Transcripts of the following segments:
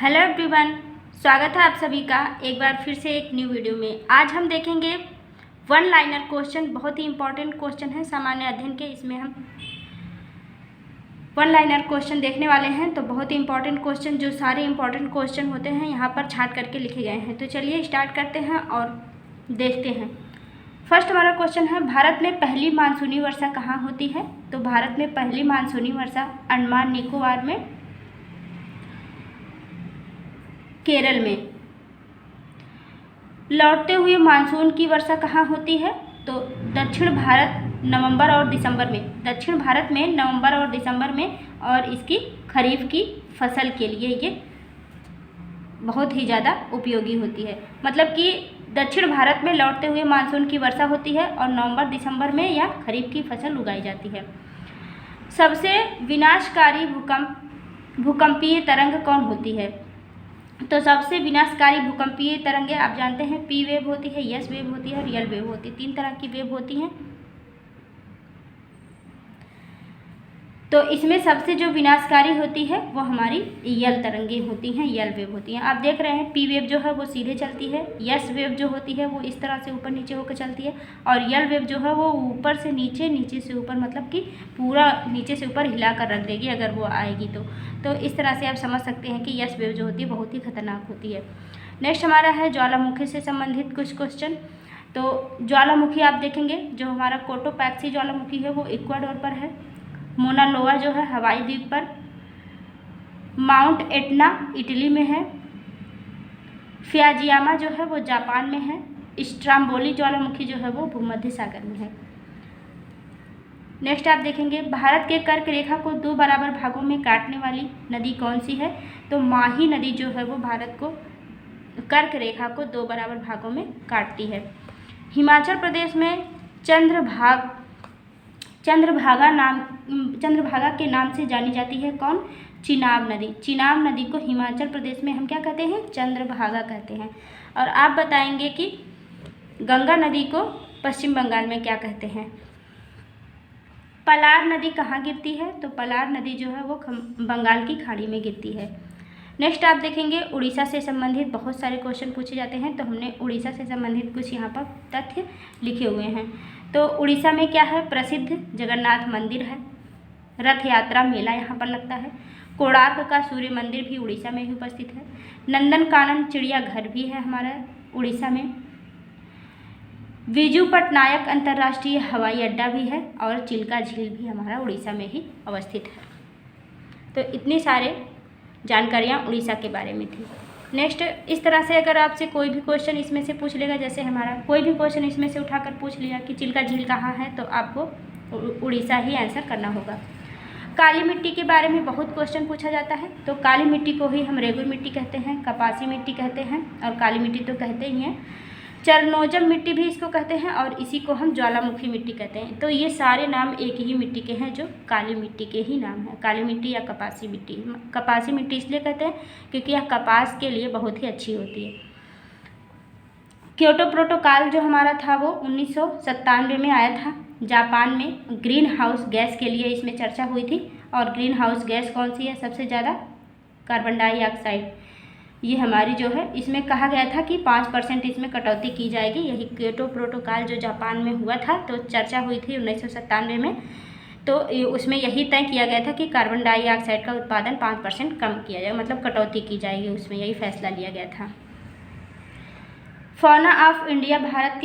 Hello everyone, स्वागत है आप सभी का एक बार फिर से एक न्यू वीडियो में। आज हम देखेंगे वन लाइनर क्वेश्चन। बहुत ही इंपॉर्टेंट क्वेश्चन है सामान्य अध्ययन के। इसमें हम वन लाइनर क्वेश्चन देखने वाले हैं। तो बहुत ही इंपॉर्टेंट क्वेश्चन, जो सारे इंपॉर्टेंट क्वेश्चन होते हैं यहाँ पर छांट करके लिखे गए हैं। तो चलिए स्टार्ट करते हैं और देखते हैं। फर्स्ट हमारा क्वेश्चन है, भारत में पहली मानसूनी वर्षा कहाँ होती है? तो भारत में पहली मानसूनी वर्षा अंडमान निकोबार में, केरल में। लौटते हुए मानसून की वर्षा कहाँ होती है? तो दक्षिण भारत नवंबर और दिसंबर में, दक्षिण भारत में नवंबर और दिसंबर में। और इसकी खरीफ की फसल के लिए ये बहुत ही ज़्यादा उपयोगी होती है। मतलब कि दक्षिण भारत में लौटते हुए मानसून की वर्षा होती है और नवंबर दिसंबर में यह खरीफ की फसल उगाई जाती है। सबसे विनाशकारी भूकंपीय तरंग कौन होती है? तो सबसे विनाशकारी भूकंपीय तरंगें आप जानते हैं, पी वेव होती है, एस वेव होती है और यल वेव होती है। 3 तरह की वेव होती हैं। तो इसमें सबसे जो विनाशकारी होती है वो हमारी यल तरंगें होती हैं, यल वेव होती हैं। आप देख रहे हैं, पी वेव जो है वो सीधे चलती है, एस वेव जो होती है वो इस तरह से ऊपर नीचे होकर चलती है, और यल वेव जो है वो ऊपर से नीचे, नीचे से ऊपर, मतलब कि पूरा नीचे से ऊपर हिला कर रख देगी अगर वो आएगी तो इस तरह से आप समझ सकते हैं कि यस वेव जो होती है बहुत ही खतरनाक होती है। नेक्स्ट हमारा है ज्वालामुखी से संबंधित कुछ क्वेश्चन। तो ज्वालामुखी आप देखेंगे, जो हमारा कोटोपैक्सी ज्वालामुखी है वो इक्वाडोर पर है, मोना लोआ जो है हवाई द्वीप पर, माउंट एटना इटली में है, फियाजियामा जो है वो जापान में है, स्ट्राम्बोली ज्वालामुखी जो है वो भूमध्य सागर में है। नेक्स्ट आप देखेंगे, भारत के कर्क रेखा को 2 बराबर भागों में काटने वाली नदी कौन सी है? तो माही नदी जो है वो भारत को कर्क रेखा को 2 बराबर भागों में काटती है। हिमाचल प्रदेश में चंद्रभागा के नाम से जानी जाती है कौन? चिनाब नदी। चिनाब नदी को हिमाचल प्रदेश में हम क्या कहते हैं? चंद्रभागा कहते हैं। और आप बताएंगे कि गंगा नदी को पश्चिम बंगाल में क्या कहते हैं? पलार नदी कहाँ गिरती है? तो पलार नदी जो है वो बंगाल की खाड़ी में गिरती है। नेक्स्ट आप देखेंगे, उड़ीसा से संबंधित बहुत सारे क्वेश्चन पूछे जाते हैं। तो हमने उड़ीसा से संबंधित कुछ यहाँ पर तथ्य लिखे हुए हैं। तो उड़ीसा में क्या है? प्रसिद्ध जगन्नाथ मंदिर है, रथ यात्रा मेला यहाँ पर लगता है, कोणार्क का सूर्य मंदिर भी उड़ीसा में ही उपस्थित है, नंदनकानन चिड़ियाघर भी है हमारा उड़ीसा में, विजू पटनायक अंतर्राष्ट्रीय हवाई अड्डा भी है, और चिल्का झील भी हमारा उड़ीसा में ही अवस्थित है। तो इतनी सारे जानकारियाँ उड़ीसा के बारे में थी। नेक्स्ट, इस तरह से अगर आपसे कोई भी क्वेश्चन इसमें से पूछ लेगा, जैसे हमारा कोई भी क्वेश्चन इसमें से उठाकर पूछ लिया कि चिल्का झील कहाँ है, तो आपको उड़ीसा ही आंसर करना होगा। काली मिट्टी के बारे में बहुत क्वेश्चन पूछा जाता है। तो काली मिट्टी को ही हम रेगुर मिट्टी कहते हैं, कपासी मिट्टी कहते हैं, और काली मिट्टी तो कहते ही हैं। चरनोजम मिट्टी भी इसको कहते हैं, और इसी को हम ज्वालामुखी मिट्टी कहते हैं। तो ये सारे नाम एक ही मिट्टी के हैं, जो काली मिट्टी के ही नाम हैं, काली मिट्टी या कपासी मिट्टी। कपासी मिट्टी इसलिए कहते हैं क्योंकि यह कपास के लिए बहुत ही अच्छी होती है। क्योटो प्रोटोकॉल जो हमारा था वो 1997 में आया था। जापान में ग्रीन हाउस गैस के लिए इसमें चर्चा हुई थी। और ग्रीन हाउस गैस कौन सी है सबसे ज़्यादा? Carbon dioxide. ये हमारी जो है, इसमें कहा गया था कि 5% इसमें कटौती की जाएगी। यही क्योटो प्रोटोकॉल जो जापान में हुआ था, तो चर्चा हुई थी 1997 में। तो उसमें यही तय किया गया था कि कार्बन डाइऑक्साइड का उत्पादन 5% कम किया जाएगा, मतलब कटौती की जाएगी, उसमें यही फैसला लिया गया था। फौना ऑफ इंडिया भारत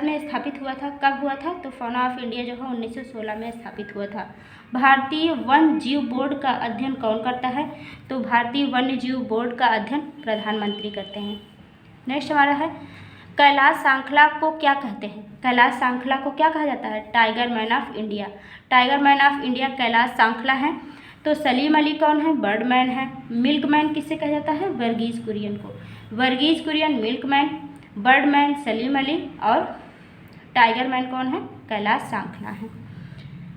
में स्थापित हुआ था। कब हुआ था? तो फौना ऑफ इंडिया जो है 1916 में स्थापित हुआ था। भारतीय वन्य जीव बोर्ड का अध्ययन कौन करता है? तो भारतीय वन्य जीव बोर्ड का अध्ययन प्रधानमंत्री करते हैं। नेक्स्ट हमारा है, कैलाश सांखला को क्या कहते हैं? कैलाश सांखला को क्या कहा जाता है? Tiger man of India. Tiger man of India Kailash Sankhla है। तो सलीम अली कौन है? बर्डमैन है। मिल्कमैन किससे कहा जाता है? वर्गीज कुरियन को। वर्गीज कुरियन मिल्कमैन, बर्डमैन सलीम अली, और टाइगर मैन कौन है? कैलाश सांखला है।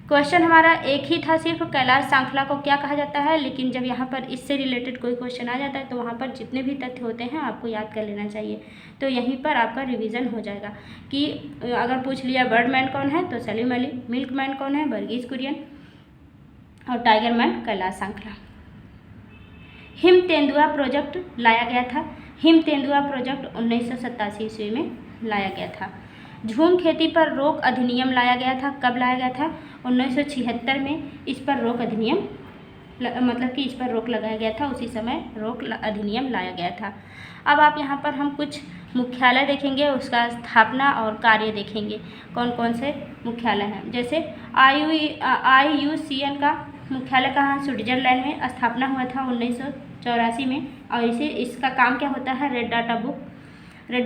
क्वेश्चन हमारा एक ही था सिर्फ, कैलाश सांखला को क्या कहा जाता है, लेकिन जब यहाँ पर इससे रिलेटेड कोई क्वेश्चन आ जाता है तो वहाँ पर जितने भी तथ्य होते हैं आपको याद कर लेना चाहिए। तो यहीं पर आपका रिवीजन हो जाएगा कि अगर पूछ लिया बर्डमैन कौन है तो सलीम अली, मिल्कमैन कौन है? वर्गीज कुरियन, और tiger man Kailash Sankhla. Him तेंदुआ प्रोजेक्ट लाया गया था। हिम तेंदुआ प्रोजेक्ट 1987 ईस्वी में लाया गया था। झूम खेती पर रोक अधिनियम लाया गया था। कब लाया गया था? 1976 में इस पर रोक अधिनियम मतलब कि इस पर रोक लगाया गया था, उसी समय रोक अधिनियम लाया गया था। अब आप यहाँ पर हम कुछ मुख्यालय देखेंगे, उसका स्थापना और कार्य देखेंगे, कौन कौन से मुख्यालय हैं। जैसे IUCN का मुख्यालय कहाँ है? स्विट्जरलैंड में। स्थापना हुआ था 1984 में। और इसका काम क्या होता है? रेड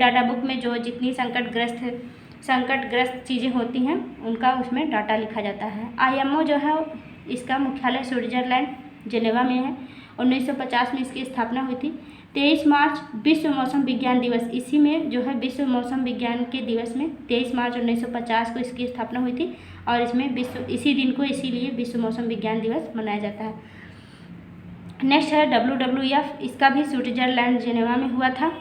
डाटा बुक में जो जितनी संकटग्रस्त चीज़ें होती हैं उनका उसमें डाटा लिखा जाता है। IMO जो है इसका मुख्यालय स्विट्जरलैंड जेनेवा में है। 1950 में इसकी स्थापना हुई थी। 23 मार्च विश्व मौसम विज्ञान दिवस, इसी में जो है विश्व मौसम विज्ञान के दिवस में 23 मार्च 1950 को इसकी स्थापना हुई थी और इसमें इसी दिन को इसीलिए विश्व मौसम विज्ञान दिवस मनाया जाता है। नेक्स्ट है WWF, इसका भी स्विट्जरलैंड जेनेवा में हुआ था।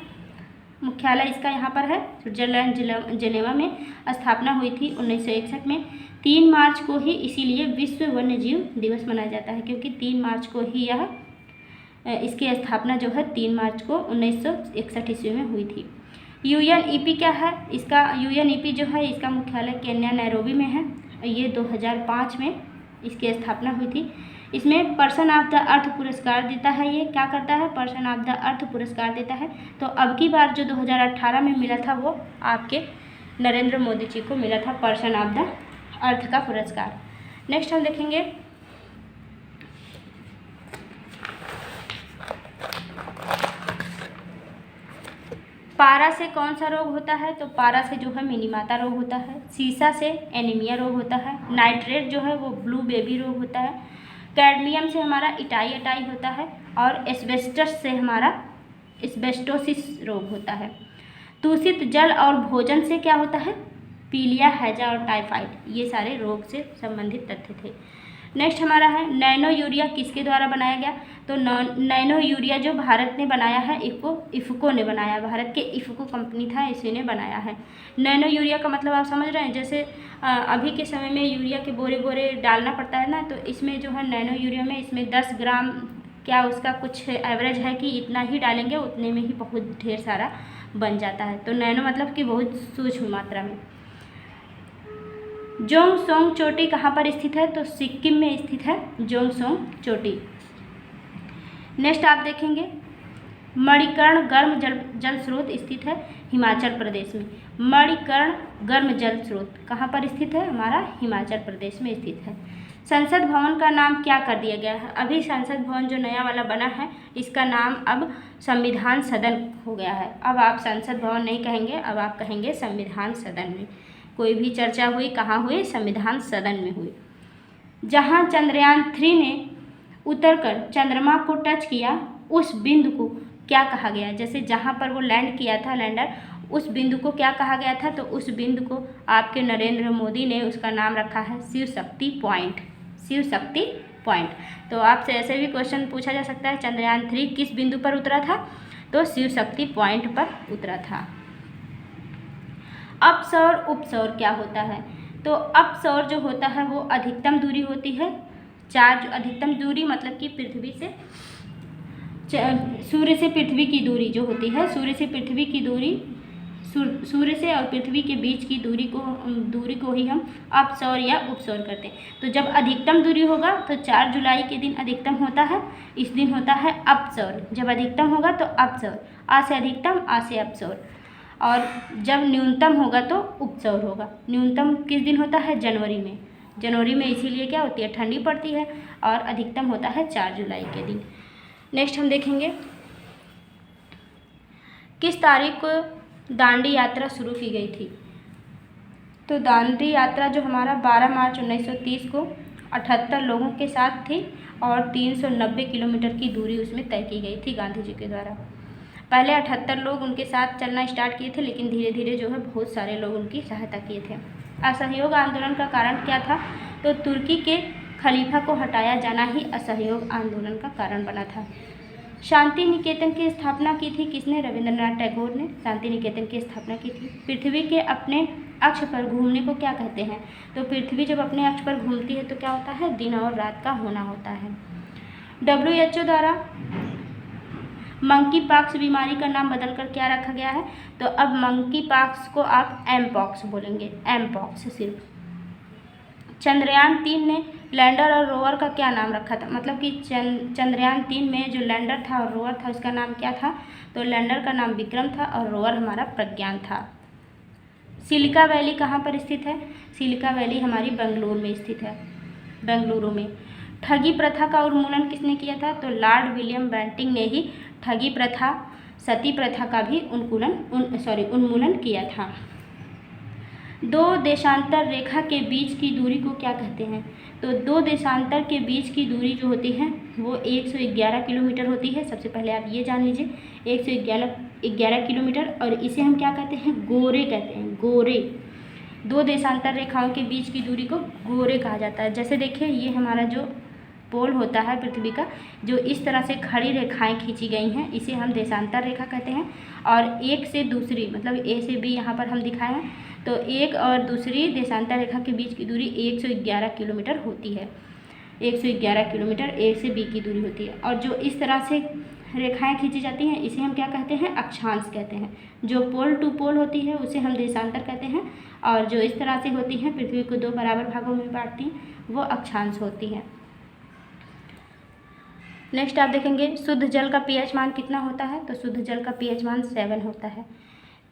मुख्यालय इसका यहाँ पर है स्विट्जरलैंड जेनेवा में। स्थापना हुई थी 1961 में। 3 मार्च को ही इसीलिए विश्व वन्यजीव दिवस मनाया जाता है, क्योंकि 3 मार्च को ही इसकी स्थापना जो है 3 मार्च को 1961 ईस्वी में हुई थी। UNEP क्या है? इसका UNEP जो है इसका मुख्यालय केन्या नैरोबी में है। ये 2005 में इसकी स्थापना हुई थी। इसमें पर्सन ऑफ द अर्थ पुरस्कार देता है। ये क्या करता है? पर्सन ऑफ द अर्थ पुरस्कार देता है। तो अब की बार जो 2018 में मिला था वो आपके नरेंद्र मोदी जी को मिला था पर्सन ऑफ द अर्थ का पुरस्कार। नेक्स्ट हम देखेंगे पारा से कौन सा रोग होता है? तो पारा से जो है मिनीमाता रोग होता है। सीसा से एनीमिया रोग होता है। नाइट्रेट जो है वो ब्लू बेबी रोग होता है। कैडमियम से हमारा इटाई होता है। और एस्बेस्टस से हमारा एस्बेस्टोसिस रोग होता है। दूषित जल और भोजन से क्या होता है? पीलिया, हैजा और टाइफाइड, ये सारे रोग से संबंधित तथ्य थे। नेक्स्ट हमारा है नैनो यूरिया किसके द्वारा बनाया गया? तो नैनो यूरिया जो भारत ने बनाया है, इफ़को ने बनाया। भारत के इफ़को कंपनी था, इसी ने बनाया है। नैनो यूरिया का मतलब आप समझ रहे हैं, जैसे अभी के समय में यूरिया के बोरे डालना पड़ता है ना, तो इसमें जो है नैनो यूरिया में इसमें 10 ग्राम क्या उसका कुछ एवरेज है कि इतना ही डालेंगे उतने में ही बहुत ढेर सारा बन जाता है। तो नैनो मतलब कि बहुत सूक्ष्म मात्रा में। जोंगसोंग चोटी कहाँ पर स्थित है? तो सिक्किम में स्थित है जोंगसोंग चोटी। नेक्स्ट आप देखेंगे मणिकर्ण गर्म जल स्रोत स्थित है हिमाचल प्रदेश में। मणिकर्ण गर्म जल स्रोत कहाँ पर स्थित है? हमारा हिमाचल प्रदेश में स्थित है। संसद भवन का नाम क्या कर दिया गया है? अभी संसद भवन जो नया वाला बना है इसका नाम अब संविधान सदन हो गया है। अब आप संसद भवन नहीं कहेंगे, अब आप कहेंगे संविधान सदन में। कोई भी चर्चा हुई कहाँ हुई? संविधान सदन में हुई। जहाँ चंद्रयान 3 ने उतरकर चंद्रमा को टच किया उस बिंदु को क्या कहा गया? जैसे जहाँ पर वो लैंड किया था लैंडर, उस बिंदु को क्या कहा गया था? तो उस बिंदु को आपके नरेंद्र मोदी ने उसका नाम रखा है शिव शक्ति पॉइंट। शिव शक्ति पॉइंट। तो आपसे ऐसे भी क्वेश्चन पूछा जा सकता है, चंद्रयान 3 किस बिंदु पर उतरा था? तो शिव शक्ति पॉइंट पर उतरा था। अपसौर उपसौर क्या होता है? तो अपसौर जो होता है वो अधिकतम दूरी होती है अधिकतम दूरी मतलब कि पृथ्वी से सूर्य से पृथ्वी की दूरी जो होती है, सूर्य से पृथ्वी की दूरी, सूर्य से और पृथ्वी के बीच की दूरी को ही हम अपसौर या उपसौर करते हैं। तो जब अधिकतम दूरी होगा तो 4 जुलाई के दिन अधिकतम होता है, इस दिन होता है अपसौर। जब अधिकतम होगा तो अपसौर, आ से अधिकतम, आ से अपसौर। और जब न्यूनतम होगा तो उपसौर होगा। न्यूनतम किस दिन होता है? जनवरी में। जनवरी में इसीलिए क्या होती है? ठंडी पड़ती है। और अधिकतम होता है 4 जुलाई के दिन। नेक्स्ट हम देखेंगे किस तारीख को दांडी यात्रा शुरू की गई थी? तो दांडी यात्रा जो हमारा 12 मार्च 1930 को 78 लोगों के साथ थी और 390 किलोमीटर की दूरी उसमें तय की गई थी गांधी जी के द्वारा। पहले 78 लोग उनके साथ चलना स्टार्ट किए थे, लेकिन धीरे धीरे जो है बहुत सारे लोग उनकी सहायता किए थे। असहयोग आंदोलन का कारण क्या था? तो तुर्की के खलीफा को हटाया जाना ही असहयोग आंदोलन का कारण बना था। शांति निकेतन की स्थापना की थी किसने? रविंद्रनाथ टैगोर ने शांति निकेतन की स्थापना की थी। पृथ्वी के अपने अक्ष पर घूमने को क्या कहते हैं? तो पृथ्वी जब अपने अक्ष पर घूमती है तो क्या होता है? दिन और रात का होना होता है। WHO द्वारा मंकी पॉक्स बीमारी का नाम बदलकर क्या रखा गया है? तो अब मंकी पॉक्स को आप एम पॉक्स बोलेंगे, एम पॉक्स सिर्फ। चंद्रयान-3 ने लैंडर और रोवर का क्या नाम रखा था? मतलब कि चंद्रयान-3 में जो लैंडर था और रोवर था उसका नाम क्या था? तो लैंडर का नाम विक्रम था और रोवर हमारा प्रज्ञान था। सिलिका वैली कहाँ पर स्थित है? सिलिका वैली हमारी बेंगलुरु में स्थित है, बेंगलुरु में। ठगी प्रथा का उन्मूलन किसने किया था? तो लॉर्ड विलियम बेंटिंक ने ही ठगी प्रथा, सती प्रथा का भी उन्मूलन किया था। दो देशांतर रेखा के बीच की दूरी को क्या कहते हैं? तो दो देशांतर के बीच की दूरी जो होती है वो 111 किलोमीटर होती है। सबसे पहले आप ये जान लीजिए, 111 किलोमीटर, और इसे हम क्या कहते हैं? गोरे कहते हैं, गोरे। दो देशांतर रेखाओं के बीच की दूरी को गोरे कहा जाता है। जैसे देखिए, ये हमारा जो पोल होता है पृथ्वी का, जो इस तरह से खड़ी रेखाएं खींची गई हैं, इसे हम देशांतर रेखा कहते हैं। और एक से दूसरी, मतलब ए से बी यहाँ पर हम दिखाए हैं, तो एक और दूसरी देशांतर रेखा के बीच की दूरी 111 किलोमीटर होती है। 111 किलोमीटर ए से बी की दूरी होती है। और जो इस तरह से रेखाएं खींची जाती हैं, इसे हम क्या कहते हैं? अक्षांश कहते हैं। जो पोल टू पोल होती है उसे हम देशांतर कहते हैं, और जो इस तरह से होती हैं, पृथ्वी को दो बराबर भागों में बांटती हैं, वो अक्षांश होती हैं। नेक्स्ट आप देखेंगे, शुद्ध जल का पीएच मान कितना होता है? तो शुद्ध जल का पीएच मान 7 होता है।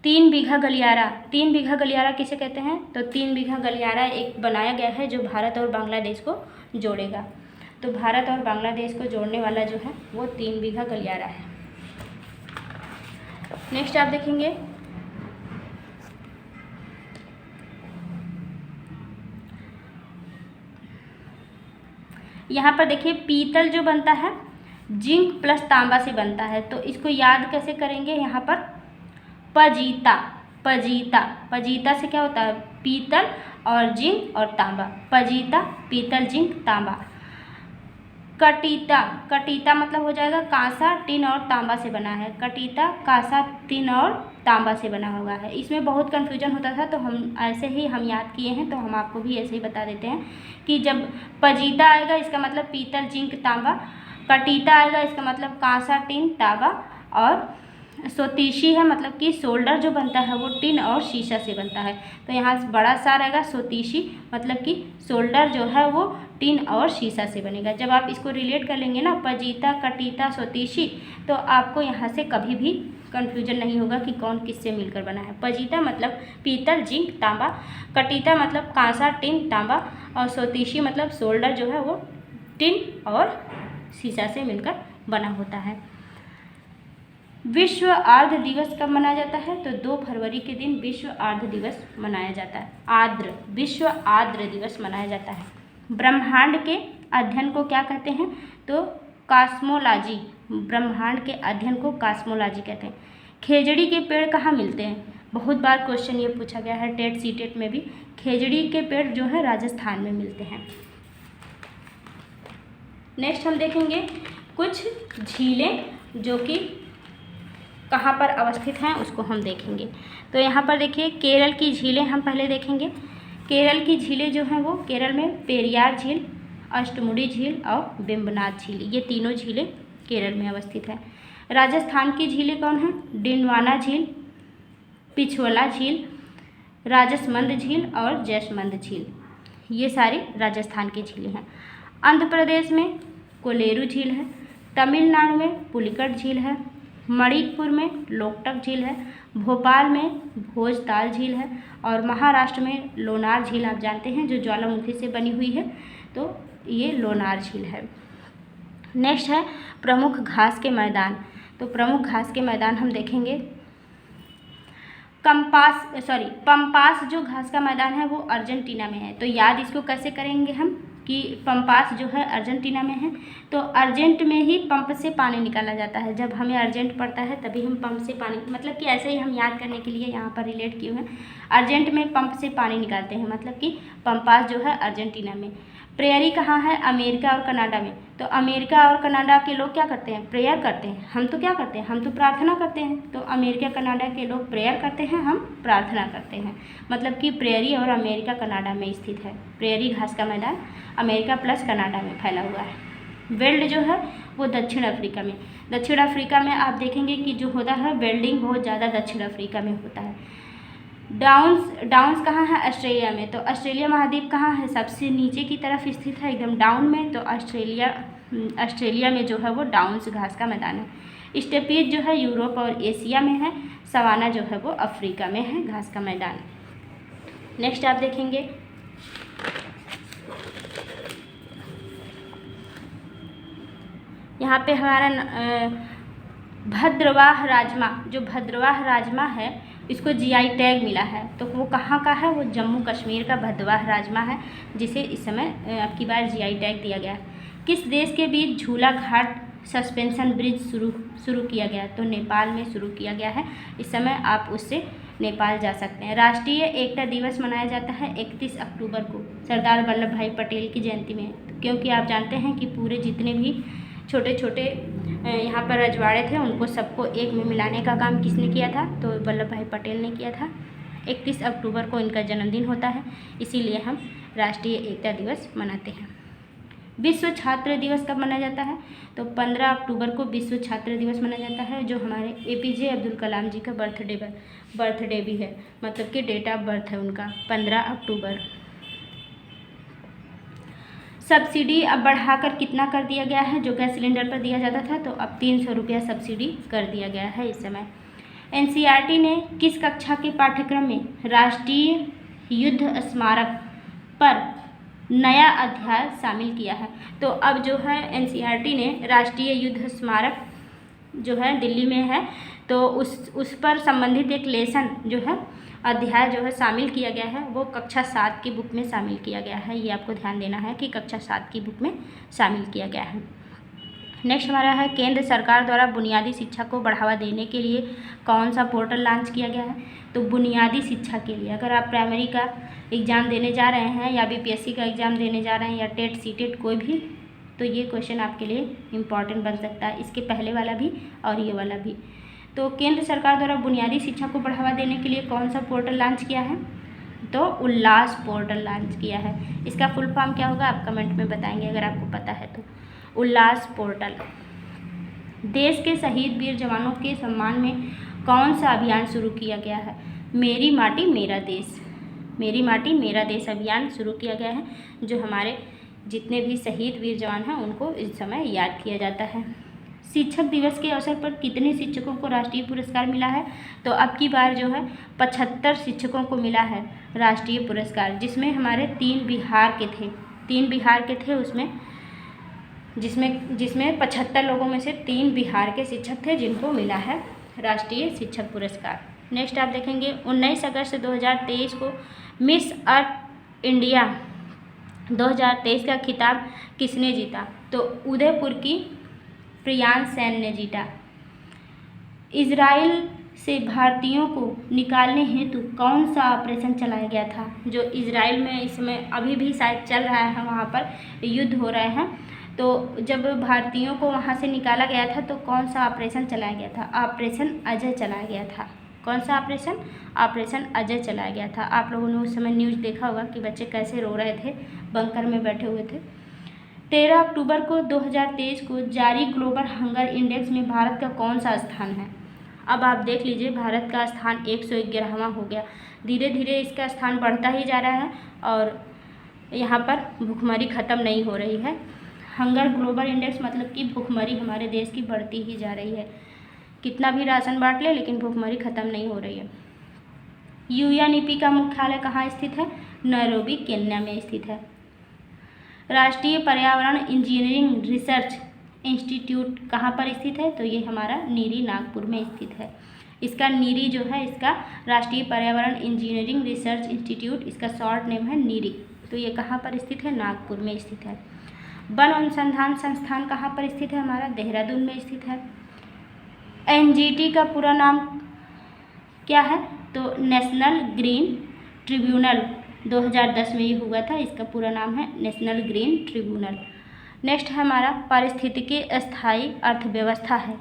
3 बीघा गलियारा, 3 बीघा गलियारा किसे कहते हैं? तो 3 बीघा गलियारा एक बनाया गया है जो भारत और बांग्लादेश को जोड़ेगा। तो भारत और बांग्लादेश को जोड़ने वाला जो है वो 3 बीघा गलियारा है। नेक्स्ट आप देखेंगे, यहाँ पर देखिए पीतल जो बनता है जिंक प्लस तांबा से बनता है। तो इसको याद कैसे करेंगे? यहाँ पर पजीता, पजीता, पजीता से क्या होता है? पीतल और जिंक और तांबा, पजीता, पीतल, जिंक, तांबा। कटीता, कटीता मतलब हो जाएगा कांसा, टिन और तांबा से बना है। कटीता कांसा, टिन और तांबा से बना हुआ है। इसमें बहुत कन्फ्यूजन होता था, तो हम ऐसे ही हम याद किए हैं, तो हम आपको भी ऐसे ही बता देते हैं कि जब पजीता आएगा इसका मतलब पीतल, जिंक, तांबा। कटीता आएगा इसका मतलब कांसा, टिन, तांबा। और सोतीशी है मतलब कि सोल्डर जो बनता है वो टिन और शीशा से बनता है। तो यहाँ बड़ा सा रहेगा सोतीशी, मतलब कि सोल्डर जो है वो टिन और शीशा से बनेगा। जब आप इसको रिलेट कर लेंगे ना, पजीता, कटीता, सोतीशी, तो आपको यहाँ से कभी भी कन्फ्यूजन नहीं होगा कि कौन किससे मिलकर बना है। पजीता मतलब पीतल, जिंक, तांबा। कटीता मतलब कांसा, टिन, तांबा। और सोतीशी मतलब सोल्डर जो है वो टिन और शीशा से मिलकर बना होता है। विश्व आर्द्र दिवस कब मनाया जाता है? तो 2 फरवरी के दिन विश्व आर्द्र दिवस मनाया जाता है। आर्द्र, विश्व आर्द्र दिवस मनाया जाता है। ब्रह्मांड के अध्ययन को क्या कहते हैं? तो कॉस्मोलॉजी, ब्रह्मांड के अध्ययन को कॉस्मोलॉजी कहते हैं। खेजड़ी के पेड़ कहाँ मिलते हैं? बहुत बार क्वेश्चन ये पूछा गया है टेट सीटेट में भी। खेजड़ी के पेड़ जो है राजस्थान में मिलते हैं। नेक्स्ट हम देखेंगे कुछ झीलें जो कि कहाँ पर अवस्थित हैं उसको हम देखेंगे। तो यहाँ पर देखिए केरल की झीलें हम पहले देखेंगे। केरल की झीलें जो हैं वो केरल में पेरियार झील, अष्टमुडी झील और वेम्बनाड झील, ये तीनों झीलें केरल में अवस्थित हैं। राजस्थान की झीलें कौन हैं? डिंडवाना झील, पिछोला झील, राजसमंद झील और जैसमंद झील, ये सारी राजस्थान की झीलें हैं। आंध्र प्रदेश में कोलेरू झील है, तमिलनाडु में पुलिकट झील है, मणिपुर में लोकटक झील है, भोपाल में भोजताल झील है और महाराष्ट्र में लोनार झील आप जानते हैं जो ज्वालामुखी से बनी हुई है, तो ये लोनार झील है। नेक्स्ट है प्रमुख घास के मैदान। तो प्रमुख घास के मैदान हम देखेंगे। पंपास जो घास का मैदान है वो अर्जेंटीना में है। तो याद इसको कैसे करेंगे हम कि पंपास जो है अर्जेंटीना में है। तो अर्जेंट में ही पंप से पानी निकाला जाता है। जब हमें अर्जेंट पड़ता है तभी हम पंप से पानी, मतलब कि ऐसे ही हम याद करने के लिए यहाँ पर रिलेट किए हैं। अर्जेंट में पंप से पानी निकालते हैं, मतलब कि पंपास जो है अर्जेंटीना में। प्रेयरी कहाँ है? अमेरिका और कनाडा में। तो अमेरिका और कनाडा के लोग क्या करते हैं? प्रेयर करते हैं। हम तो क्या करते हैं? हम तो प्रार्थना करते हैं। तो अमेरिका कनाडा के लोग प्रेयर करते हैं, हम प्रार्थना करते हैं। मतलब कि प्रेयरी और अमेरिका कनाडा में स्थित है। प्रेयरी घास का मैदान अमेरिका प्लस कनाडा में फैला हुआ है। वेल्ड जो है वो दक्षिण अफ्रीका में। दक्षिण अफ्रीका में आप देखेंगे कि जो होता है वेल्डिंग बहुत ज़्यादा दक्षिण अफ्रीका में होता है। डाउन्स कहाँ है? ऑस्ट्रेलिया में। तो ऑस्ट्रेलिया महाद्वीप कहाँ है? सबसे नीचे की तरफ स्थित है, एकदम डाउन में। तो ऑस्ट्रेलिया में जो है वो डाउन्स घास का मैदान है। स्टेपीज जो है यूरोप और एशिया में है। सवाना जो है वो अफ्रीका में है, घास का मैदान। नेक्स्ट आप देखेंगे यहाँ पे हमारा भद्रवाह राजमा, जो भद्रवाह राजमा है इसको जीआई टैग मिला है। तो वो कहाँ का है? वो जम्मू कश्मीर का भद्रवाह राजमा है, जिसे इस समय अब की बार जीआई टैग दिया गया है। किस देश के बीच झूला घाट सस्पेंशन ब्रिज शुरू किया गया? तो नेपाल में शुरू किया गया है। इस समय आप उससे नेपाल जा सकते हैं। राष्ट्रीय एकता दिवस मनाया जाता है 31 अक्टूबर को सरदार वल्लभ भाई पटेल की जयंती में, क्योंकि आप जानते हैं कि पूरे जितने भी छोटे छोटे यहाँ पर रजवाड़े थे उनको सबको एक में मिलाने का काम किसने किया था? तो वल्लभ भाई पटेल ने किया था। 31 अक्टूबर को इनका जन्मदिन होता है, इसीलिए हम राष्ट्रीय एकता दिवस मनाते हैं। विश्व छात्र दिवस कब मनाया जाता है? तो 15 अक्टूबर को विश्व छात्र दिवस मनाया जाता है, जो हमारे एपीजे अब्दुल कलाम जी का बर्थडे भी है, मतलब कि डेट ऑफ बर्थ है उनका 15 अक्टूबर। सब्सिडी अब बढ़ाकर कितना कर दिया गया है? जो गैस सिलेंडर पर दिया जाता था तो अब 300 रुपया सब्सिडी कर दिया गया है इस समय। एनसीईआरटी ने किस कक्षा के पाठ्यक्रम में राष्ट्रीय युद्ध स्मारक पर नया अध्याय शामिल किया है? तो अब जो है एनसीईआरटी ने राष्ट्रीय युद्ध स्मारक जो है दिल्ली में है, तो उस पर संबंधित एक लेसन जो है अध्याय जो है शामिल किया गया है, वो कक्षा 7 की बुक में शामिल किया गया है। ये आपको ध्यान देना है कि कक्षा 7 की बुक में शामिल किया गया है। नेक्स्ट हमारा है केंद्र सरकार द्वारा बुनियादी शिक्षा को बढ़ावा देने के लिए कौन सा पोर्टल लॉन्च किया गया है? तो बुनियादी शिक्षा के लिए, अगर आप प्राइमरी का एग्ज़ाम देने जा रहे हैं या बीपीएससी का एग्ज़ाम देने जा रहे हैं या टेट सीटेट कोई भी, तो ये क्वेश्चन आपके लिए इम्पॉर्टेंट बन सकता है, इसके पहले वाला भी और ये वाला भी। तो केंद्र सरकार द्वारा बुनियादी शिक्षा को बढ़ावा देने के लिए कौन सा पोर्टल लॉन्च किया है? तो उल्लास पोर्टल लॉन्च किया है। इसका फुल फॉर्म क्या होगा आप कमेंट में बताएंगे अगर आपको पता है तो। उल्लास पोर्टल। देश के शहीद वीर जवानों के सम्मान में कौन सा अभियान शुरू किया गया है? मेरी माटी मेरा देश, मेरी माटी मेरा देश अभियान शुरू किया गया है, जो हमारे जितने भी शहीद वीर जवान हैं उनको इस समय याद किया जाता है। शिक्षक दिवस के अवसर पर कितने शिक्षकों को राष्ट्रीय पुरस्कार मिला है? तो अब की बार जो है 75 शिक्षकों को मिला है राष्ट्रीय पुरस्कार, जिसमें हमारे 3 बिहार के थे उसमें, जिसमें 75 लोगों में से 3 बिहार के शिक्षक थे जिनको मिला है राष्ट्रीय शिक्षक पुरस्कार। नेक्स्ट आप देखेंगे 19 अगस्त 2023 को मिस अर्थ इंडिया 2023 का खिताब किसने जीता? तो उदयपुर की प्रियांश सेन ने जीता। इजराइल से भारतीयों को निकालने हेतु कौन सा ऑपरेशन चलाया गया था? जो इजराइल में इसमें अभी भी शायद चल रहा है, वहाँ पर युद्ध हो रहे हैं, तो जब भारतीयों को वहाँ से निकाला गया था तो कौन सा ऑपरेशन चलाया गया था? ऑपरेशन अजय चलाया गया था। कौन सा ऑपरेशन? ऑपरेशन अजय चलाया गया था। आप लोगों ने उस समय न्यूज़ देखा होगा कि बच्चे कैसे रो रहे थे, बंकर में बैठे हुए थे। 13 अक्टूबर को 2023 को जारी ग्लोबल हंगर इंडेक्स में भारत का कौन सा स्थान है? अब आप देख लीजिए भारत का स्थान 111वां हो गया। धीरे धीरे इसका स्थान बढ़ता ही जा रहा है और यहाँ पर भुखमरी ख़त्म नहीं हो रही है। हंगर ग्लोबल इंडेक्स मतलब कि भुखमरी हमारे देश की बढ़ती ही जा रही है। कितना भी राशन बांट ले लेकिन भुखमरी ख़त्म नहीं हो रही है। यूएनईपी का मुख्यालय कहाँ स्थित है? नैरोबी केन्या में स्थित है। राष्ट्रीय पर्यावरण इंजीनियरिंग रिसर्च इंस्टीट्यूट कहाँ पर स्थित है? तो ये हमारा नीरी नागपुर में स्थित है। इसका नीरी जो है इसका राष्ट्रीय पर्यावरण इंजीनियरिंग रिसर्च इंस्टीट्यूट, इसका शॉर्ट नेम है नीरी। तो ये कहाँ पर स्थित है? नागपुर में स्थित है। वन अनुसंधान संस्थान कहाँ पर स्थित है? हमारा देहरादून में स्थित है। एनजीटी का पूरा नाम क्या है? तो नेशनल ग्रीन ट्रिब्यूनल 2010 में ये हुआ था, इसका पूरा नाम है नेशनल ग्रीन ट्रिब्यूनल। नेक्स्ट है हमारा पारिस्थितिकी स्थायी अर्थव्यवस्था है।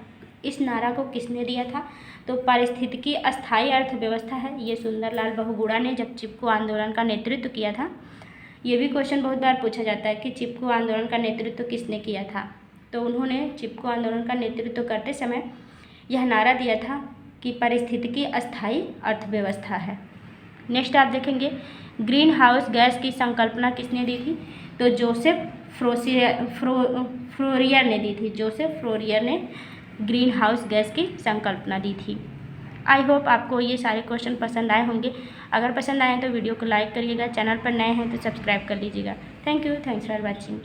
इस नारा को किसने दिया था? तो पारिस्थितिकी स्थायी अर्थव्यवस्था है, ये सुंदरलाल बहुगुणा ने जब चिपको आंदोलन का नेतृत्व किया था। ये भी क्वेश्चन बहुत बार पूछा जाता है कि चिपको आंदोलन का नेतृत्व किसने किया था? तो उन्होंने चिपको आंदोलन का नेतृत्व करते समय यह नारा दिया था कि पारिस्थितिकी अस्थायी अर्थव्यवस्था है। नेक्स्ट आप देखेंगे ग्रीन हाउस गैस की संकल्पना किसने दी थी? तो जोसेफ फ्लोरियर ने दी थी। जोसेफ फ्लोरियर ने ग्रीन हाउस गैस की संकल्पना दी थी। आई होप आपको ये सारे क्वेश्चन पसंद आए होंगे। अगर पसंद आए तो वीडियो को लाइक करिएगा, चैनल पर नए हैं तो सब्सक्राइब कर लीजिएगा। Thank you, thanks for watching.